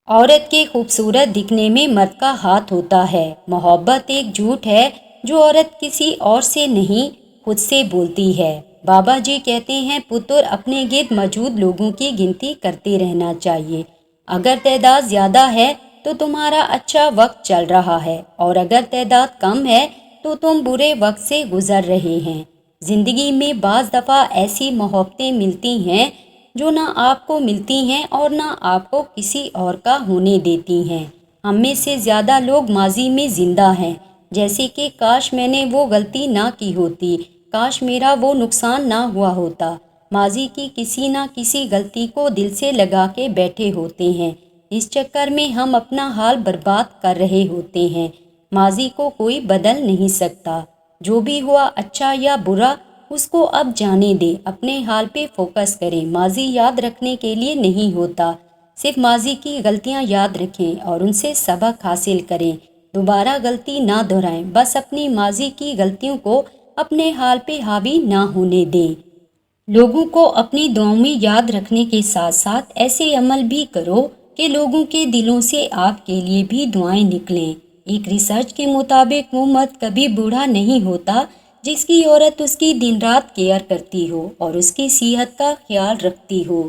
عورت کے خوبصورت دکھنے میں مرد کا ہاتھ ہوتا ہے۔ محبت ایک جھوٹ ہے جو عورت کسی اور سے نہیں خود سے بولتی ہے۔ بابا جی کہتے ہیں پتر اپنے گرد موجود لوگوں کی گنتی کرتے رہنا چاہیے۔ اگر تعداد زیادہ ہے تو تمہارا اچھا وقت چل رہا ہے، اور اگر تعداد کم ہے تو تم برے وقت سے گزر رہے ہیں۔ زندگی میں بعض دفعہ ایسی محبتیں ملتی ہیں جو نہ آپ کو ملتی ہیں اور نہ آپ کو کسی اور کا ہونے دیتی ہیں۔ ہم میں سے زیادہ لوگ ماضی میں زندہ ہیں، جیسے کہ کاش میں نے وہ غلطی نہ کی ہوتی، کاش میرا وہ نقصان نہ ہوا ہوتا۔ ماضی کی کسی نہ کسی غلطی کو دل سے لگا کے بیٹھے ہوتے ہیں، اس چکر میں ہم اپنا حال برباد کر رہے ہوتے ہیں۔ ماضی کو کوئی بدل نہیں سکتا، جو بھی ہوا اچھا یا برا اس کو اب جانے دیں، اپنے حال پہ فوکس کریں۔ ماضی یاد رکھنے کے لیے نہیں ہوتا، صرف ماضی کی غلطیاں یاد رکھیں اور ان سے سبق حاصل کریں، دوبارہ غلطی نہ دہرائیں، بس اپنی ماضی کی غلطیوں کو اپنے حال پہ حاوی نہ ہونے دیں۔ لوگوں کو اپنی دعاؤں میں یاد رکھنے کے ساتھ ساتھ ایسے عمل بھی کرو کہ لوگوں کے دلوں سے آپ کے لیے بھی دعائیں نکلیں۔ ایک ریسرچ کے مطابق وہ مرد کبھی بوڑھا نہیں ہوتا جس کی عورت اس کی دن رات کیئر کرتی ہو اور اس کی صحت کا خیال رکھتی ہو۔